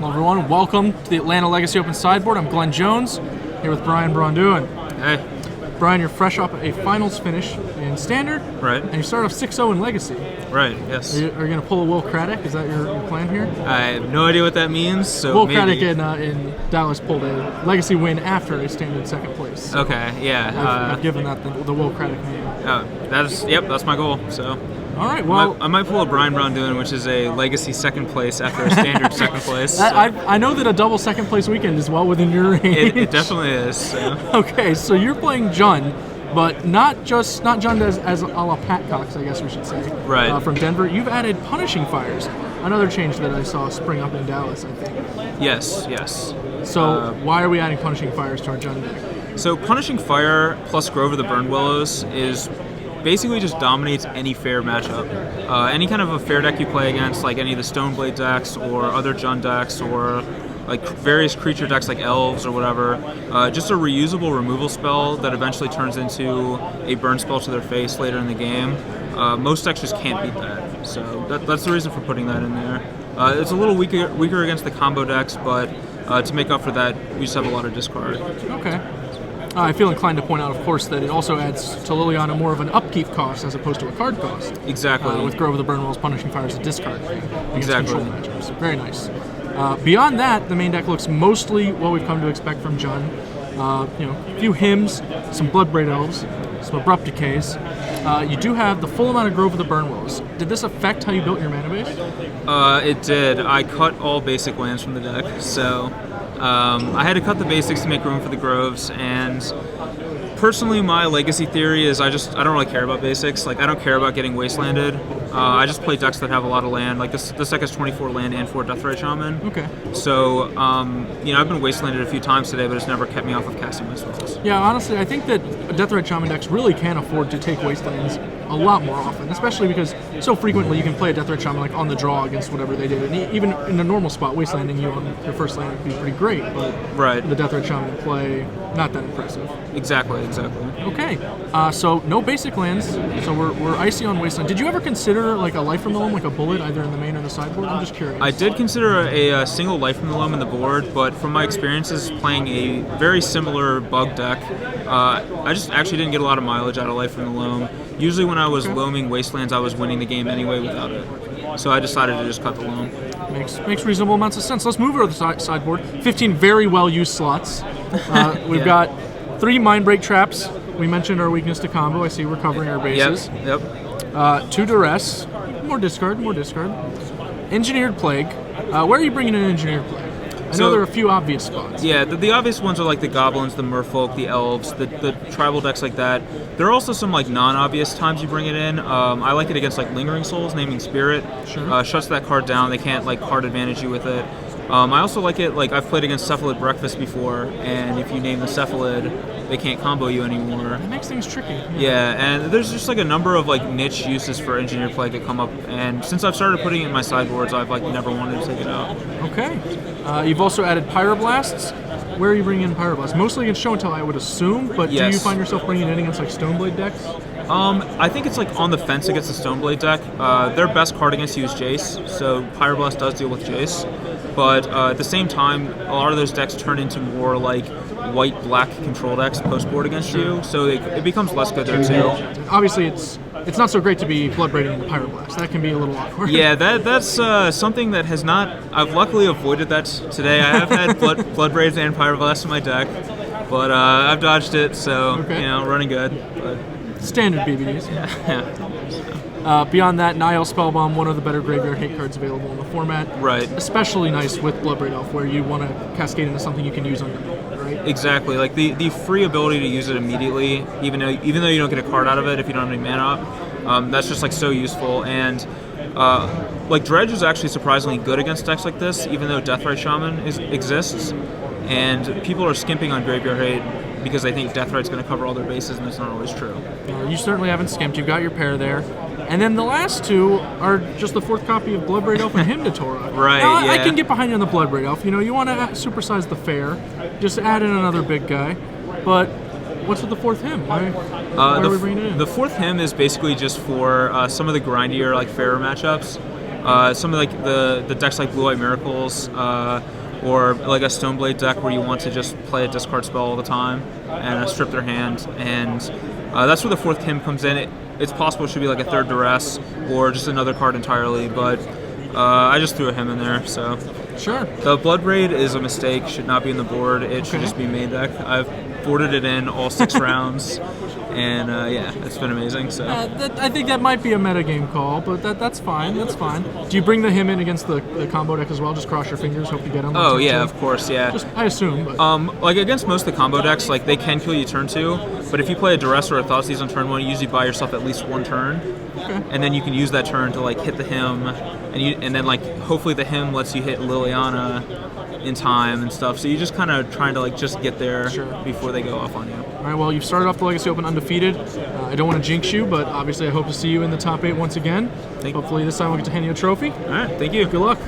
Hello everyone, welcome to the Atlanta Legacy Open Sideboard. I'm Glenn Jones, here with Braun Duin. Hey. Brian, you're fresh off a finals finish in Standard. Right. And you start off 6-0 in Legacy. Right, yes. Are you going to pull a Will Craddock? Is that your plan here? I have no idea what that means, so Will maybe. Craddock in Dallas pulled a Legacy win after a Standard second place. So okay, yeah. I've given that the Will Craddock name. That's my goal, so. All right, well. I might pull a Braun Duin, which is a Legacy second place after a Standard second place. So. I know that a double second place weekend is well within your range. It definitely is. So. Okay, so you're playing Jund, but not Jund as a la Pat Cox, I guess we should say. Right. From Denver. You've added Punishing Fires, another change that I saw spring up in Dallas, I think. Yes. So why are we adding Punishing Fires to our Jund deck? So Punishing Fire plus Grove of the Burned Willows is basically just dominates any fair matchup. Any kind of a fair deck you play against, like any of the Stoneblade decks or other Jund decks or like various creature decks like elves or whatever, just a reusable removal spell that eventually turns into a burn spell to their face later in the game. Most decks just can't beat that, so that's the reason for putting that in there. It's a little weaker against the combo decks, but to make up for that, we just have a lot of discard. Okay. I feel inclined to point out, of course, that it also adds to Liliana more of an upkeep cost as opposed to a card cost. Exactly. With Grove of the Burnwell's Punishing Fire as a discard thing against Exactly. control matchups. Very nice. Beyond that, the main deck looks mostly what we've come to expect from Jund. A few hymns, some Bloodbraid Elves, some Abrupt Decays. You do have the full amount of Grove of the Burnwells. Did this affect how you built your mana base? It did. I cut all basic lands from the deck, so I had to cut the basics to make room for the Groves, and personally my legacy theory is I don't really care about basics. Like, I don't care about getting wastelanded. I just play decks that have a lot of land. Like this deck has 24 land and 4 Deathrite Shaman. Okay. So, I've been wastelanded a few times today, but it's never kept me off of casting my spells. Yeah, honestly, I think that Deathrite Shaman decks really can afford to take wastelands a lot more often, especially because so frequently you can play a Deathrite Shaman like on the draw against whatever they did. And even in a normal spot, wastelanding you on your first land would be pretty great, but the Deathrite Shaman play, not that impressive. Exactly. Okay, so no basic lands, so we're icy on wasteland. Did you ever consider like a Life from the Loam, like a bullet, either in the main or the sideboard? I'm just curious. I did consider a single Life from the Loam in the board, but from my experiences playing a very similar bug deck, I just actually didn't get a lot of mileage out of Life from the Loam. Usually when I was loaming wastelands, I was winning the game anyway without it. So I decided to just cut the loam. Makes reasonable amounts of sense. Let's move over to the sideboard. 15 very well used slots. We've got 3 Mindbreak Traps. We mentioned our weakness to combo. I see we're covering our bases. Yep. 2 Duress. More discard. Engineered Plague. Where are you bringing in Engineered Plague? I know there are a few obvious spots. Yeah, the obvious ones are like the goblins, the merfolk, the elves, the tribal decks like that. There are also some like non-obvious times you bring it in. I like it against like Lingering Souls, Naming Spirit. Sure. Shuts that card down. They can't like card advantage you with it. I also like it, like I've played against Cephalid Breakfast before, and if you name the Cephalid, they can't combo you anymore. It makes things tricky. Yeah, and there's just like a number of like niche uses for Engineered Plague that come up, and since I've started putting it in my sideboards, I've like never wanted to take it out. Okay. You've also added Pyroblasts. Where are you bringing in Pyroblasts? Mostly against Show and Tell, I would assume, but Yes. do you find yourself bringing it in against like Stoneblade decks? I think it's like on the fence against the Stoneblade deck. Their best card against you is Jace, so Pyroblast does deal with Jace. But at the same time, a lot of those decks turn into more like white-black control decks post-board against you, so it becomes less good there too. Obviously, it's not so great to be Bloodbraiding into Pyroblast. That can be a little awkward. Yeah, that's something that has not... I've luckily avoided that today. I have had Bloodbraids and Pyroblast in my deck, but I've dodged it, so, running good. But. Standard BBDs. Yeah. Beyond that, Nihil Spellbomb, one of the better graveyard hate cards available in the format. Right. Especially nice with Bloodbraid Elf, where you want to cascade into something you can use on your board, right? Exactly. Like the free ability to use it immediately, even though you don't get a card out of it if you don't have any mana up, that's just like so useful. And like Dredge is actually surprisingly good against decks like this, even though Deathrite Shaman exists. And people are skimping on Graveyard Hate because they think Deathrite's going to cover all their bases, and that's not always true. You certainly haven't skimped. You've got your pair there. And then the last 2 are just the 4th copy of Bloodbraid Elf and Hymn to Torah. Right, now, yeah. I can get behind you on the Bloodbraid Elf. You want to supersize the fare, just add in another big guy. But what's with the 4th Hymn? Why are we bringing it in? The 4th Hymn is basically just for some of the grindier, like, fairer matchups. Some of like the decks like Blue Eye Miracles, or like a Stoneblade deck where you want to just play a discard spell all the time and strip their hand, and that's where the 4th Kim comes in. It's possible it should be like a 3rd Duress or just another card entirely, but I just threw a him in there. So Sure. the Blood Raid is a mistake, should not be in the board. It should just be main deck. I've boarded it in all 6 rounds, and yeah, it's been amazing. So I think that might be a metagame call, but that's fine. That's fine. Do you bring the him in against the combo deck as well? Just cross your fingers, hope you get him. oh yeah, of course, yeah. Just, I assume. But. Like against most of the combo decks, like they can kill you turn 2, but if you play a Duress or a Thoughtseize on turn 1, you usually buy yourself at least 1 turn, and then you can use that turn to like hit the him, and then like hopefully the him lets you hit Liliana in time and stuff. So you just kind of trying to like just get there before they go off on you. All right. Well, you've started off the Legacy Open undefeated. I don't want to jinx you, but obviously I hope to see you in the top 8 once again. Thank you. Hopefully this time we'll get to hand you a trophy. All right, thank you. Good luck.